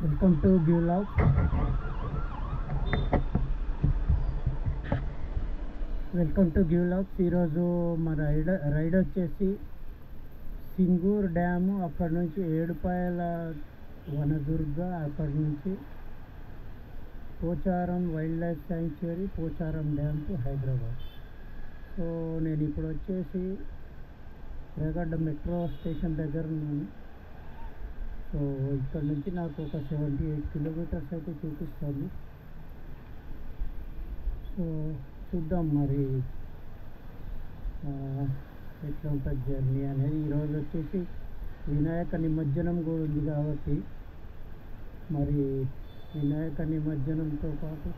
Welcome to give love. ఈరోజు మా ride వచ్చేసి సింగూర్ డ్యాము, అక్కడ నుంచి ఏడుపాయల వనదుర్గ, అక్కడి నుంచి Pocharam wild life sanctuary, Pocharam dam to Hyderabad. So నేను ఇప్పుడు వచ్చేసి రేగడ్డ మెట్రో స్టేషన్ దగ్గర ఉన్నాను. సో ఇక్కడ నుంచి నాకు ఒక 78 కిలోమీటర్స్ అయితే చూపిస్తుంది. సో చూద్దాం మరి ఎట్లా ఉంటుంది జర్నీ అనేది. ఈరోజు వచ్చేసి వినాయక నిమజ్జనం కూడా ఉంది కాబట్టి మరి వినాయక నిమజ్జనంతో పాటు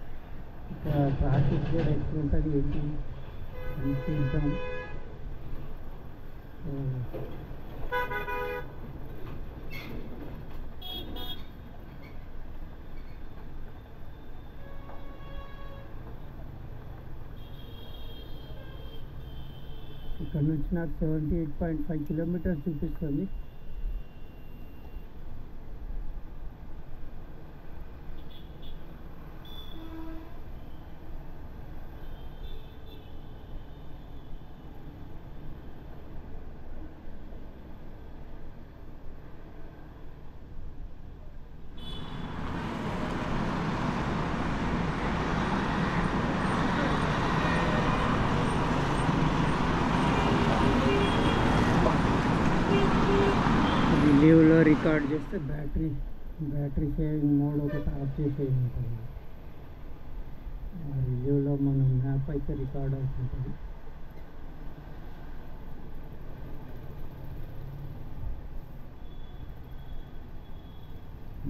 ఇక్కడ ట్రాఫిక్ కూడా ఎక్కువ ఉంటుంది ఏంటి అని చూద్దాం. ఇక్కడ నుంచి నాకు 78.5 కిలోమీటర్స్ చూపిస్తుంది. లీవ్లో రికార్డ్ చేస్తే బ్యాటరీ సేవింగ్ మోడ్ ఒకటి ఆఫ్ చేసేది ఉంటుంది. రివ్యూలో మనం మ్యాప్ అయితే రికార్డ్ అవుతుంటుంది.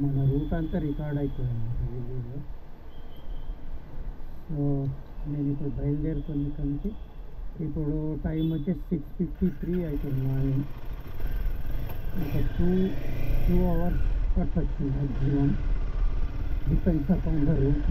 మన రూట్ అంతా రికార్డ్ అయిపోయింది రివ్యూలో. సో నేను ఇప్పుడు బయలుదేరుతుంది ఇక్కడి నుంచి. ఇప్పుడు టైం వచ్చేసి 6:53 అవుతుంది మార్నింగ్. ఒక 2 hours పట్టచ్చు maximum, depends upon the route.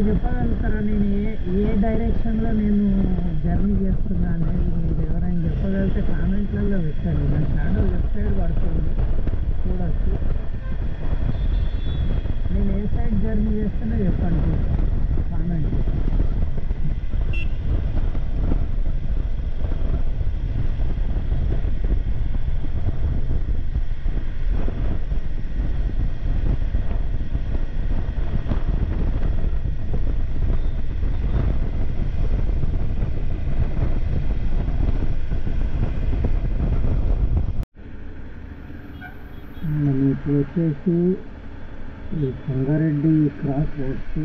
చెప్పగలుగుతారా నేను ఏ డైరెక్షన్లో నేను జర్నీ చేస్తున్నా అనేది? మీరు ఎవరైనా చెప్పగలిగితే కామెంట్లలో పెట్టండి. నా షాడో లెఫ్ట్ సైడ్ పడుతుంది చూడొచ్చు. నేను ఏ సైడ్ జర్నీ చేస్తున్నా చెప్పండి కామెంట్. ఇప్పుడు వచ్చేసి ఈ సంగారెడ్డి క్రాస్ రోడ్స్.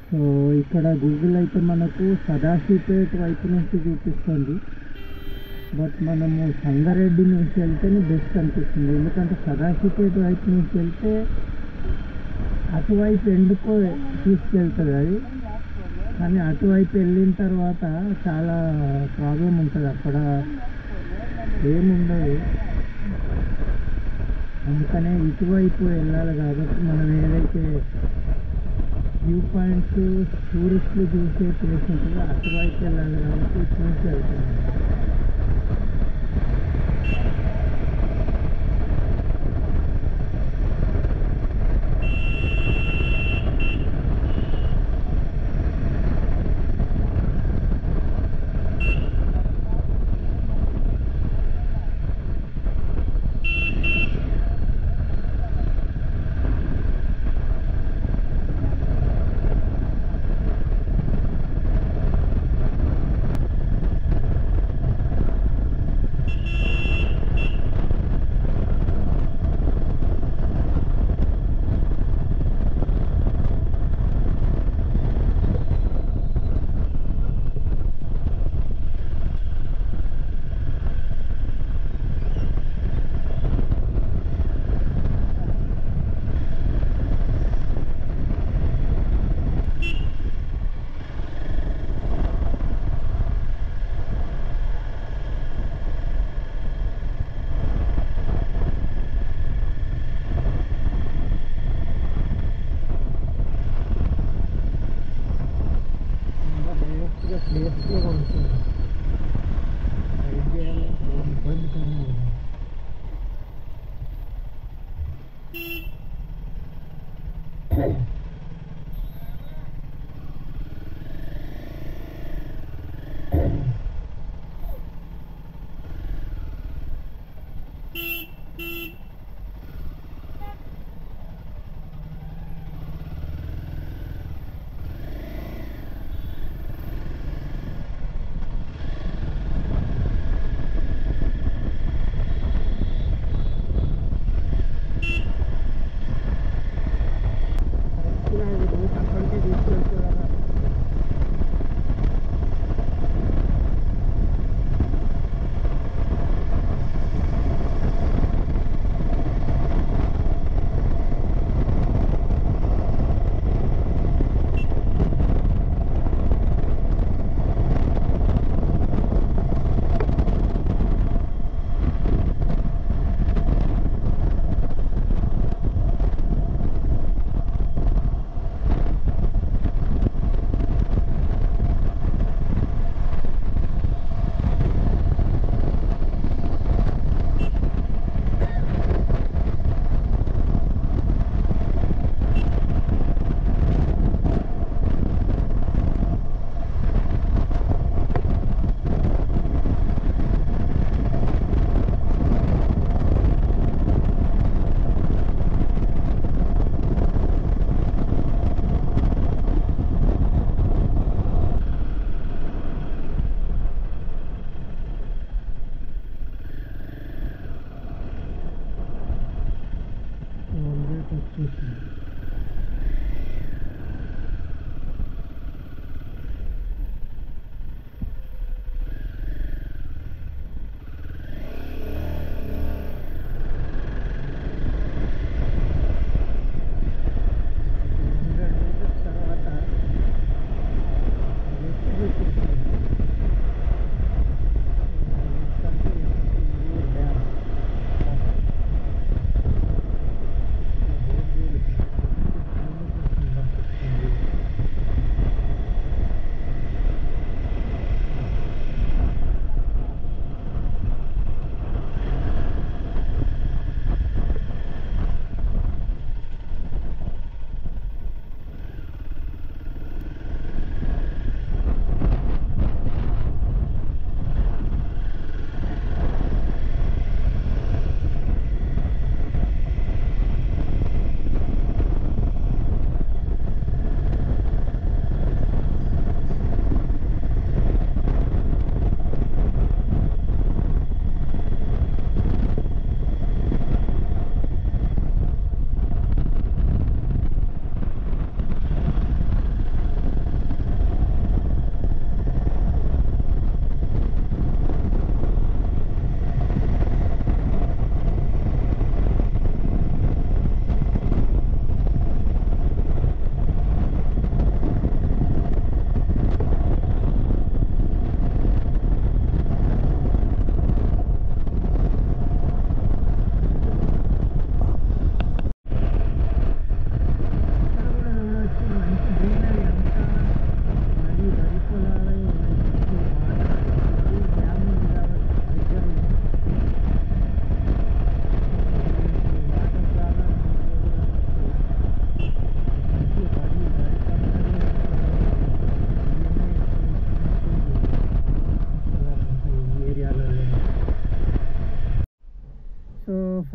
సో ఇక్కడ గూగుల్ అయితే మనకు సదాశివపేట వైపు నుంచి చూపిస్తుంది, బట్ మనము సంగారెడ్డి నుంచి వెళ్తేనే బెస్ట్ అనిపిస్తుంది. ఎందుకంటే సదాశివపేట వైపు నుంచి వెళ్తే అటువైపు ఎందుకో తీసుకెళ్తుంది అది, కానీ అటువైపు వెళ్ళిన తర్వాత చాలా ప్రాబ్లం ఉంటుంది. అక్కడ ఏముండదు, అందుకనే ఇటువైపు వెళ్ళాలి. కాబట్టి మనం ఏదైతే వ్యూ పాయింట్స్ టూరిస్టులు చూసే ప్లేస్ ఉంటుందో అటువైపు వెళ్ళాలి. కాబట్టి చూసి వెళ్తున్నాం. ప్లేస్లో ఉంటుంది రైడ్ చేయాలంటే ఇబ్బందికరంగా ఉంది. అక్కడికే తీసుకెళ్తున్నారు. వచ్చేసింది. తర్వాత డ్యామ్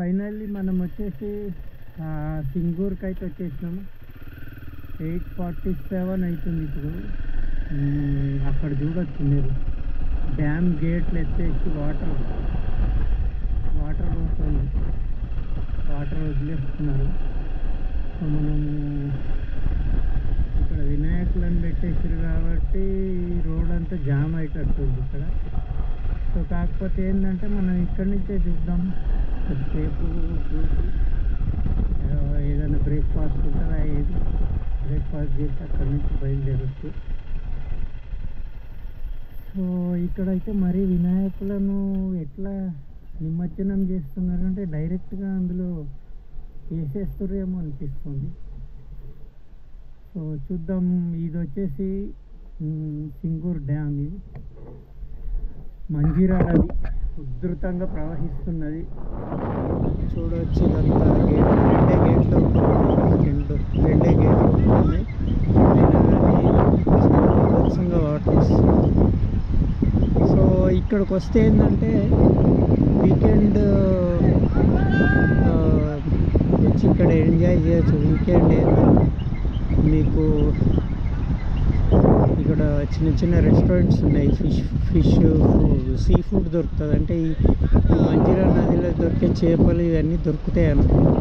ఫైనల్లీ మనం వచ్చేసి సింగూర్కి అయితే వచ్చేసినాము. 8:47 అవుతుంది ఇప్పుడు. అక్కడ చూడొచ్చు మీరు, డ్యామ్ గేట్లు ఎత్తేసి వాటర్ పోతుంది, వాటర్ వదిలేస్తున్నారు. సో మనము ఇక్కడ వినాయకులను పెట్టేసారు కాబట్టి రోడ్ అంతా జామ్ అయ్యేటట్టుంది ఇక్కడ. సో కాకపోతే ఏంటంటే మనం ఇక్కడి నుంచే చూద్దాం, కొద్దిసేపు చూసి ఏదైనా బ్రేక్ఫాస్ట్ ఉంటుందా, ఏది బ్రేక్ఫాస్ట్ చేసి అక్కడి నుంచి బయలుదేరచ్చు. సో ఇక్కడైతే మరి వినాయకులను ఎట్లా నిమజ్జనం చేస్తున్నారంటే డైరెక్ట్గా అందులో వేసేస్తారేమో అనిపిస్తుంది. సో చూద్దాం. ఇది వచ్చేసి సింగూర్ డ్యామ్. ఇది మంజీరా నది ఉధృతంగా ప్రవహిస్తున్నది. చూడవచ్చు ఇదంతా గేట్లు, రెండే గేట్లు ఉన్నాయి. అయినా వాటర్ వస్తుంది. సో ఇక్కడికి వస్తే ఏంటంటే వీకెండ్ వచ్చి ఇక్కడ ఎంజాయ్ చేయొచ్చు. వీకెండ్ ఏంటంటే మీకు ఇక్కడ చిన్న చిన్న రెస్టారెంట్స్ ఉన్నాయి. ఫిష్ సీ ఫుడ్ దొరుకుతుంది. అంటే ఈ మంజీరా నదిలో దొరికే చేపలు ఇవన్నీ దొరుకుతాయి అన్నమాట.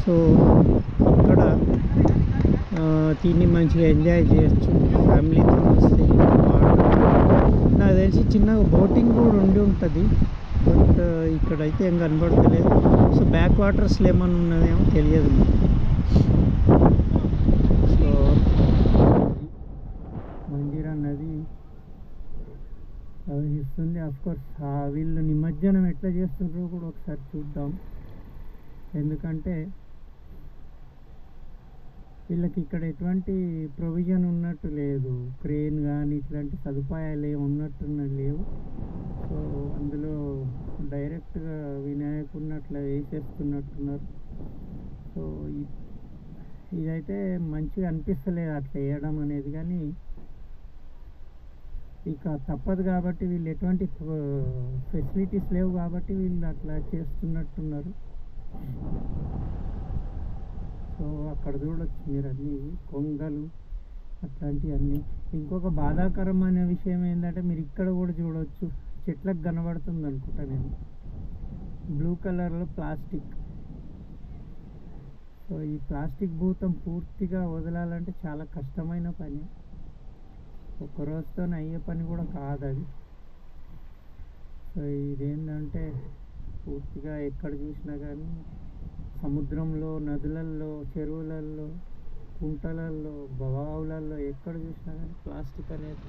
సో ఇక్కడ తిని మంచిగా ఎంజాయ్ చేయొచ్చు ఫ్యామిలీతో వస్తే. నాకు తెలిసి చిన్నగా బోటింగ్ కూడా ఉండి ఉంటుంది, బట్ ఇక్కడైతే ఏం కనబడతలేదు. సో బ్యాక్ వాటర్స్లో ఏమన్నా ఉన్నదేమో తెలియదు. సో మంజీరా నది ప్రవహిస్తుంది. అఫ్కోర్స్ వీళ్ళు నిమజ్జనం ఎట్లా చేస్తుండ్రో కూడా ఒకసారి చూద్దాం. ఎందుకంటే వీళ్ళకి ఇక్కడ ఎటువంటి ప్రొవిజన్ ఉన్నట్టు లేదు, క్రేన్ కానీ ఇట్లాంటి సదుపాయాలు ఏమి ఉన్నట్టు లేవు. సో అందులో డైరెక్ట్గా వినాయకుడిని అట్లా వేసేస్తున్నట్టున్నారు. సో ఇదైతే మంచిగా అనిపిస్తలేదు అట్లా వేయడం అనేది. కానీ ఇక తప్పదు కాబట్టి, వీళ్ళు ఎటువంటి ఫెసిలిటీస్ లేవు కాబట్టి వీళ్ళు అట్లా చేస్తున్నట్టున్నారు. సో అక్కడ చూడొచ్చు మీరు అన్నీ కొంగలు అట్లాంటివన్నీ. ఇంకొక బాధాకరమైన విషయం ఏంటంటే మీరు ఇక్కడ కూడా చూడవచ్చు, చెట్లకు కనబడుతుంది అనుకుంటా నేను, బ్లూ కలర్లో ప్లాస్టిక్. సో ఈ ప్లాస్టిక్ భూతం పూర్తిగా వదలాలంటే చాలా కష్టమైన పని, ఒక్క రోజుతో అయ్యే పని కూడా కాదు అది. సో ఇదేంటంటే పూర్తిగా ఎక్కడ చూసినా కానీ సముద్రంలో, నదులల్లో, చెరువులల్లో, కుంటలల్లో, బావులల్లో ఎక్కడ చూసినా కానీ ప్లాస్టిక్ అనేది.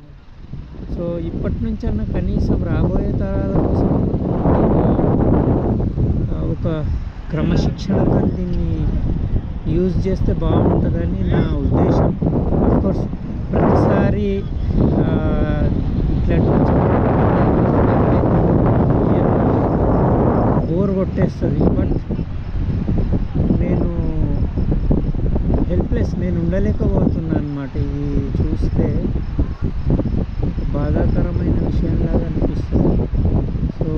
సో ఇప్పటి నుంచి అన్న కనీసం రాబోయే తరాల కోసం ఒక క్రమశిక్షణగా దీన్ని యూజ్ చేస్తే బాగుంటుందని నా ఉద్దేశం. అఫ్కోర్స్ ప్రతిసారి ఇట్లాంటి బోర్ కొట్టేస్తుంది. బట్ నేను హెల్ప్లెస్, నేను ఉండలేకపోతున్నాను అన్నమాట. ఇది చూస్తే బాధాకరమైన విషయంలాగా అనిపిస్తుంది. సో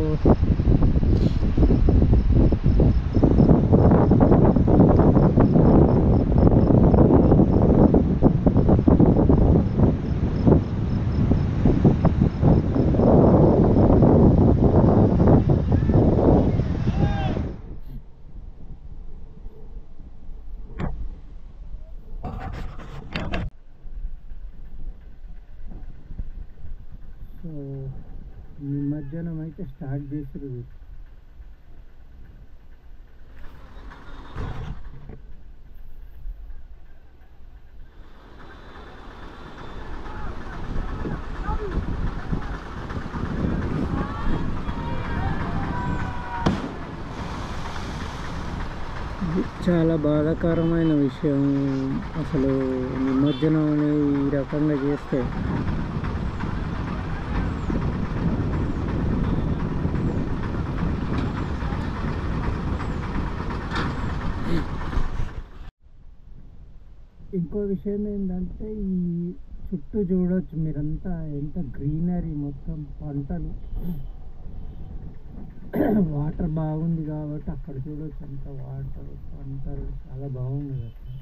నిమజ్జనం అయితే స్టార్ట్ చేసారు. చాలా బాధాకరమైన విషయం అసలు. నిమజ్జనం అనేది ఈ రకంగా చేస్తే ఇంకో విషయం ఏంటంటే ఈ చుట్టూ చూడవచ్చు మీరంతా, ఎంత గ్రీనరీ, మొత్తం పంటలు. వాటర్ బాగుంది కాబట్టి అక్కడ చూడొచ్చు, అంత వాటర్ పంటలు చాలా బాగుంది అక్కడ.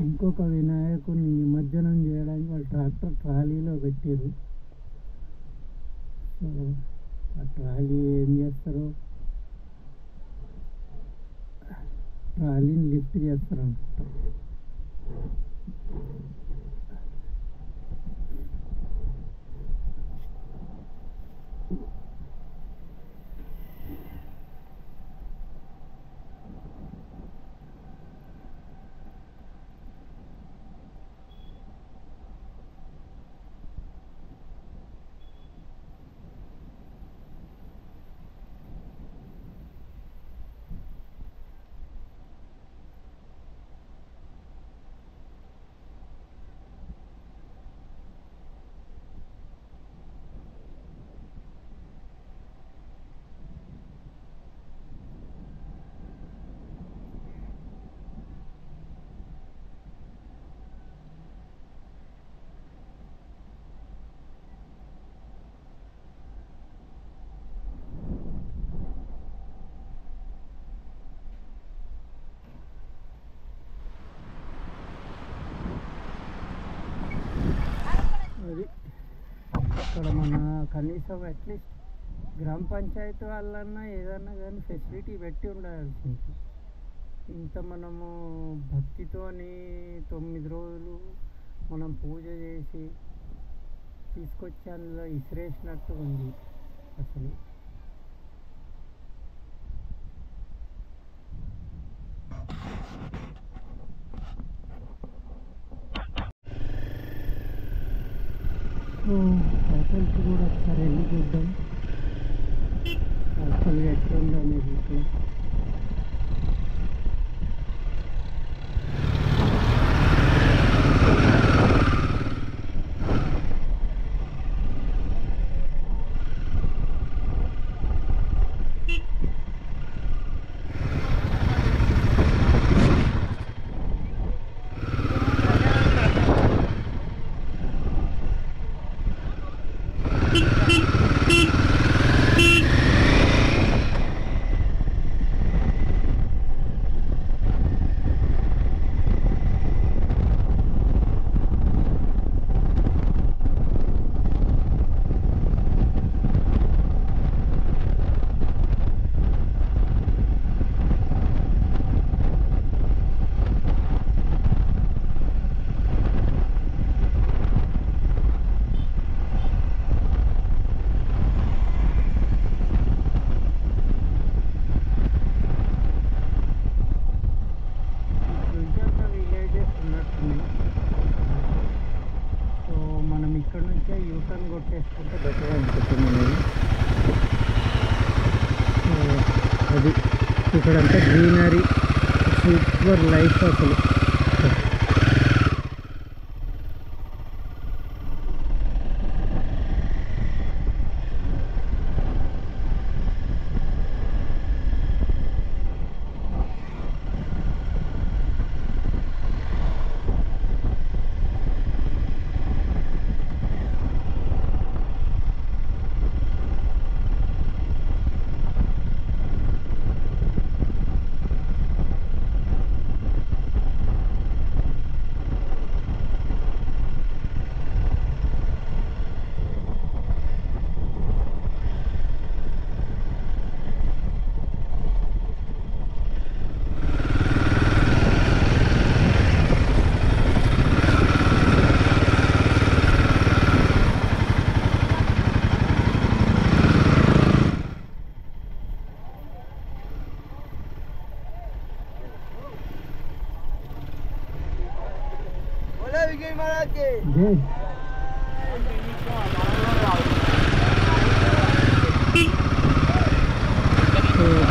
ఇంకొక వినాయకుడిని నిమజ్జనం చేయడానికి వాళ్ళు ట్రాక్టర్ ట్రాలీలో పెట్టారు. సో ఆ ట్రాలీ ఏం చేస్తారు, ట్రాలీని లిఫ్ట్ చేస్తారు అనుకుంటా. అది ఇక్కడ మన కనీసం అట్లీస్ట్ గ్రామ పంచాయతీ వాళ్ళన్నా ఏదన్నా కానీ ఫెసిలిటీ పెట్టి ఉండాల్సింది. ఇంత మనము భక్తితోని 9 రోజులు మనం పూజ చేసి తీసుకొచ్చి అందులో ఇసిరేసినట్టు ఉంది అసలు. హోటల్కి కూడా ఒకసారి వెళ్ళి చూద్దాం అసలు ఎట్లుందో మీరు ఇక్కడ. ఇక్కడ నుంచే యూటర్న్ కొట్టేసుకుంటే బెటర్ అనుకుంటున్నాను. అది ఇక్కడంతా గ్రీనరీ, సూపర్ లైఫ్ అసలు.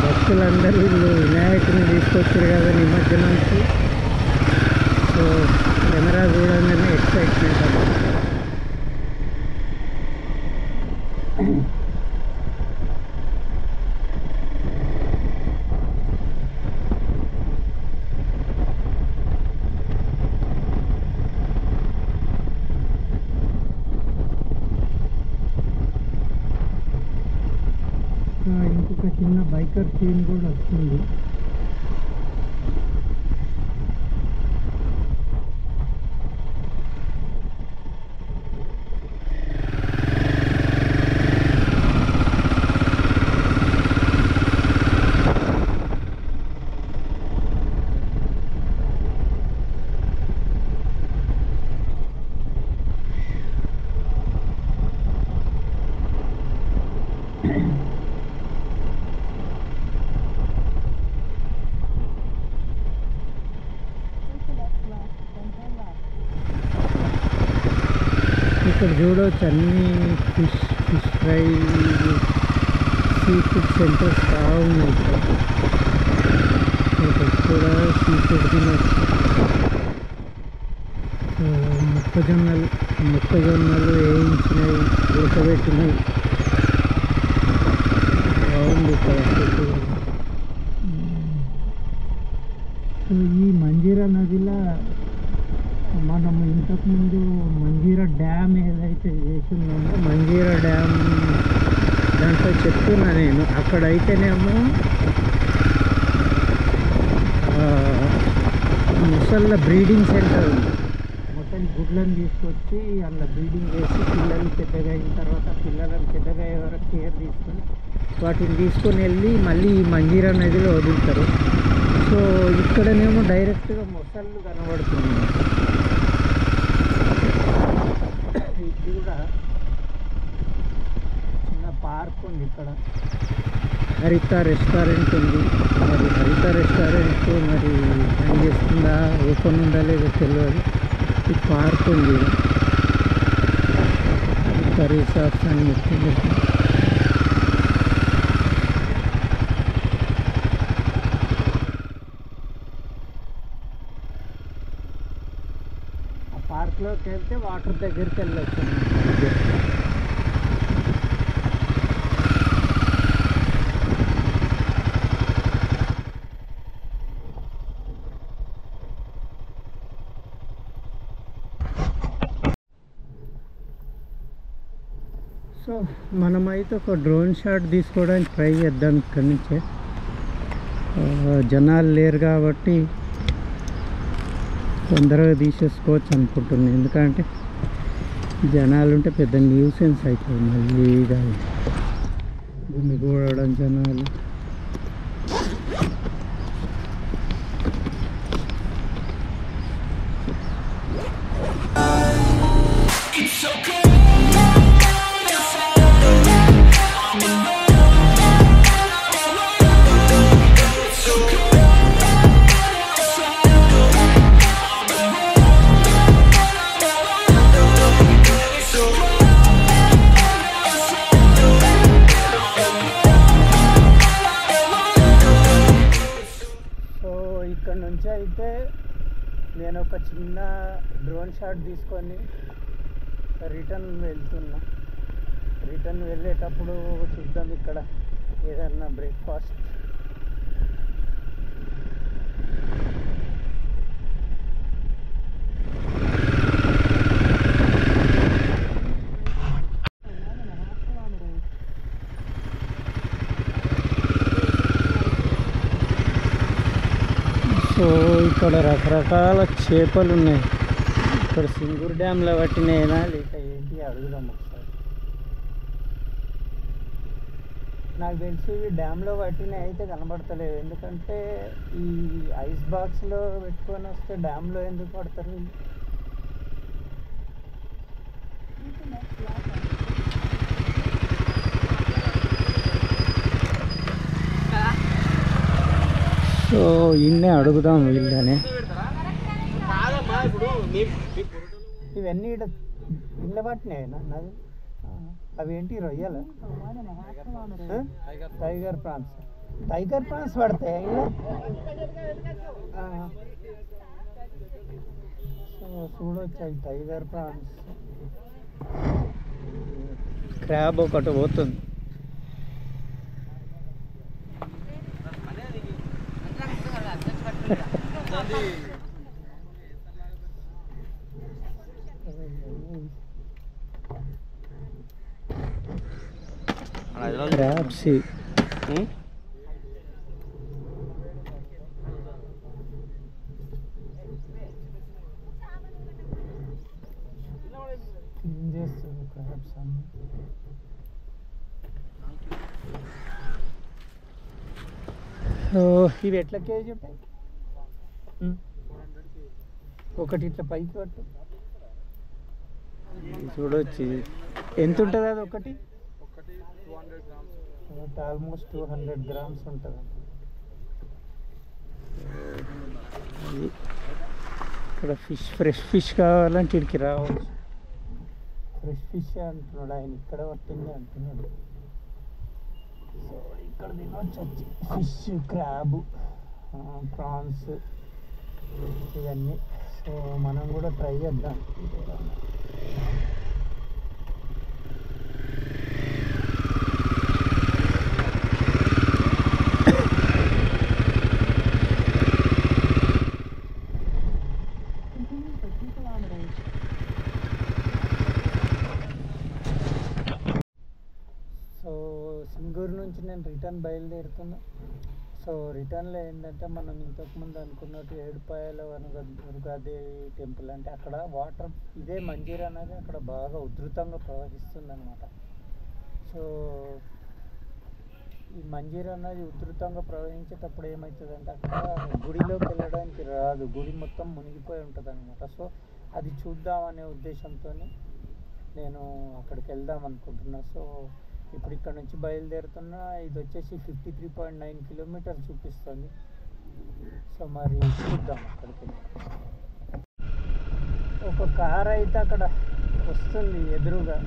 భక్తులందరూ వీళ్ళు వినాయకుని తీసుకొచ్చారు కదా నిమజ్జనానికి. సో కెమెరా చూడంగానే ఎక్సైట్మెంట్ అన్నమాట. ఇంకా ఇంకొక చిన్న బైకర్ సీన్ కూడా వస్తుంది. ఇక్కడ చూడవచ్చు అన్ని fish fry sea food centres బాగున్నాయి. ఇక్కడ కూడా సీ ఫుడ్ తినచ్చు. మొక్కజొన్నలు వేయించినవి, ఉడకబెట్టినవి బాగుంది ఇక్కడ ఫుడ్. సో ఈ మంజీరా నదిలో మనము ఇంతకుముందు మంజీరా డ్యామ్ ఏదైతే చేసిందో మంజీరా డ్యామ్ దాంట్లో చెప్తున్నా నేను. అక్కడైతేనేమో ముసళ్ళ బ్రీడింగ్ సెంటర్ ఉంది. ముసలి గుడ్లను తీసుకొచ్చి అందులో బ్రీడింగ్ చేసి పిల్లలు పెద్దగా అయిన తర్వాత పిల్లలను పెద్దగా అయ్యే వరకు కేర్ తీసుకొని వాటిని తీసుకొని వెళ్ళి మళ్ళీ ఈ మంజీరా నదిలో వదులుతారు. సో ఇక్కడనేమో డైరెక్ట్గా ముసళ్ళు కనబడుతుంది. ఇది కూడా చిన్న పార్క్ ఉంది. ఇక్కడ హరిత రెస్టారెంట్ ఉంది. మరి హరిత రెస్టారెంట్ మరి పని చేస్తుందా, ఓపెన్ ఉందా లేదో తెలియదు. ఈ పార్క్ ఉంది. కర్రీ షాప్స్ అని చెప్తుంది. పార్క్లోకి వెళ్తే వాటర్ దగ్గరికి వెళ్ళొచ్చు. సో మనమైతే ఒక డ్రోన్ షాట్ తీసుకోవడానికి ట్రై చేద్దాం. ఇక్కడి నుంచే జనాలు లేరు కాబట్టి తొందరగా తీసేసుకోవచ్చు అనుకుంటున్నాను. ఎందుకంటే జనాలు ఉంటే పెద్ద న్యూసెన్స్ అవుతుంది. మళ్ళీ భూమి కూడడం జనాలు. ఇక్కడ నుంచి అయితే నేను ఒక చిన్న డ్రోన్ షాట్ తీసుకొని రిటర్న్ వెళ్తున్నా. రిటర్న్ వెళ్ళేటప్పుడు చూద్దాం ఇక్కడ ఏదన్నా బ్రేక్ఫాస్ట్. సో ఇక్కడ రకరకాల చేపలు ఉన్నాయి. ఇక్కడ సింగూరు డ్యామ్లో పట్టినాయినా లేక ఏంటి అడుగుదాం ఒకసారి. నాకు తెలిసి ఇవి డ్యామ్లో పట్టినవి అయితే కనబడతలేవు. ఎందుకంటే ఈ ఐస్ బాక్స్లో పెట్టుకొని వస్తే డ్యామ్లో ఎందుకు పడతారు? సో ఇన్నే అడుగుదాం వీళ్ళనే. ఇవన్నీ ఇళ్ళ పట్టినాయినా నాది. అవి ఏంటి రొయ్యల? Tiger prawns. టైగర్ ప్రాన్స్ పడతాయి ఇలా. సో చూడొచ్చు అవి టైగర్ ప్రాన్స్. క్రాబ్ ఒకటి పోతుంది. క్రాబ్స్ క్లీన్ చేస్తుంది క్రాబ్స్ అన్ని. సో ఇవి ఎట్లా కేజీ చెప్పాయి? ఒకటి ఇట్లా పైకి పట్టు చూడొచ్చు. ఎంత ఉంటుంది అది ఒకటి? ఆల్మోస్ట్ 200 grams ఉంటుంది. ఇక్కడ ఫ్రెష్ ఫిష్ కావాలంటే ఇక్కడికి రావచ్చు. ఫ్రెష్ ఫిష్ అంటున్నాడు ఆయన, ఇక్కడ పట్టింది అంటున్నాడు. సో ఇక్కడ తినొచ్చు వచ్చి ఫిష్, క్రాబ్, ప్రాన్స్ ఇవన్నీ. సో మనం కూడా ట్రై చేద్దాం. సో సింగూరు నుంచి నేను రిటర్న్ బయలుదేరుతున్నా. సో రిటర్న్లో ఏంటంటే మనం ఇంతకుముందు అనుకున్నట్టు ఏడుపాయల దుర్గాదేవి టెంపుల్, అంటే అక్కడ వాటర్ ఇదే మంజీరా అనేది అక్కడ బాగా ఉధృతంగా ప్రవహిస్తుంది అనమాట. సో ఈ మంజీరా అనేది ఉధృతంగా ప్రవహించేటప్పుడు ఏమవుతుందంటే అక్కడ గుడిలోకి వెళ్ళడానికి రాదు, గుడి మొత్తం మునిగిపోయి ఉంటుంది అనమాట. సో అది చూద్దామనే ఉద్దేశంతో నేను అక్కడికి వెళ్దాం అనుకుంటున్నా. సో ఇప్పుడు ఇక్కడ నుంచి బయలుదేరుతున్నా. ఇది వచ్చేసి 53.9 kilometers చూపిస్తుంది. సో మరి చూద్దాం అక్కడికి. ఒక కార్ అయితే అక్కడ వస్తుంది ఎదురుగా.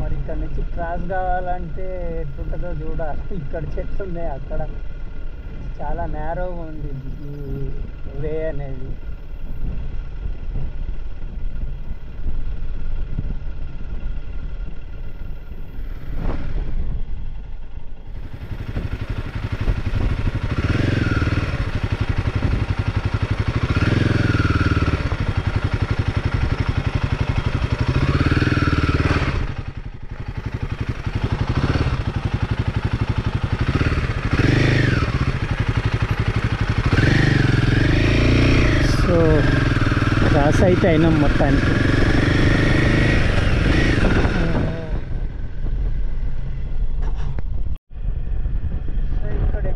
మరి ఇక్కడ నుంచి క్రాస్ కావాలంటే ఎట్లుంటుందో చూడాలి. ఇక్కడ చెట్లు ఉన్నాయి, అక్కడ చాలా నేరోగా ఉంది ఈ వే అనేది. క్రాస్ అయితే అయినాం మొత్తానికి.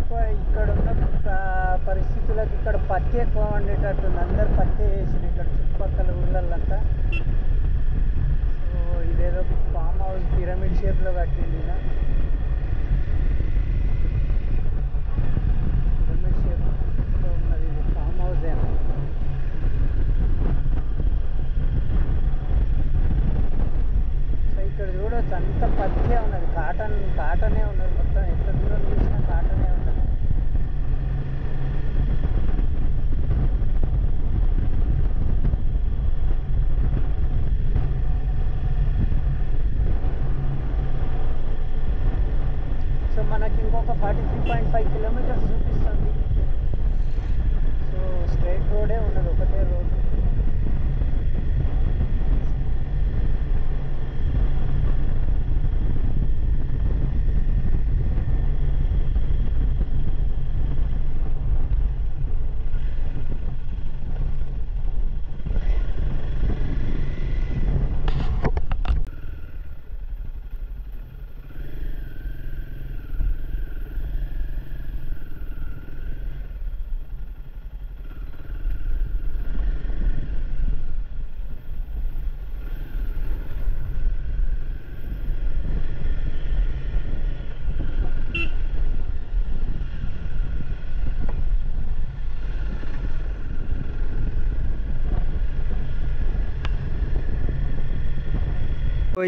సో ఇక్కడ ఉన్న పరిస్థితులకు ఇక్కడ పత్తి ఎక్కువ వండేటట్టుంది. అందరు పత్తి వేసింది ఇక్కడ చుట్టుపక్కల ఊళ్ళంతా. సో ఇదేదో ఫామ్ హౌస్ పిరమిడ్ షేప్లో కట్టింది. పిరమిడ్ షేప్లో ఉన్నది, ఇది ఫామ్ హౌస్ ఏనా? ఇక్కడ చూడవచ్చు అంత పత్తే ఉన్నది, కాటనే ఉన్నది మొత్తం. ఎంత దూరం చూసినా కాటనే ఉన్నది. సో మనకి ఇంకొక 43.5 kilometers చూపిస్తుంది. సో స్ట్రైట్ రోడే ఉన్నది, ఒకటే రోడ్.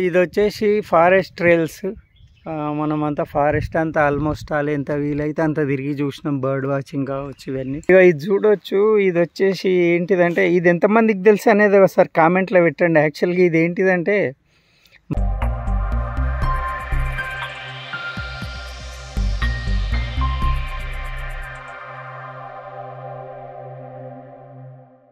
ఇది వచ్చేసి ఫారెస్ట్ ట్రైల్స్. మనమంతా ఫారెస్ట్ అంతా ఆల్మోస్ట్ ఎంత వీలైతే అంత తిరిగి చూసినాం. బర్డ్ వాచింగ్ కావచ్చు ఇవన్నీ. ఇక ఇది చూడొచ్చు. ఇది వచ్చేసి ఏంటిదంటే, ఇది ఎంతమందికి తెలుసు అనేది ఒకసారి కామెంట్లో పెట్టండి. యాక్చువల్గా ఇది ఏంటిదంటే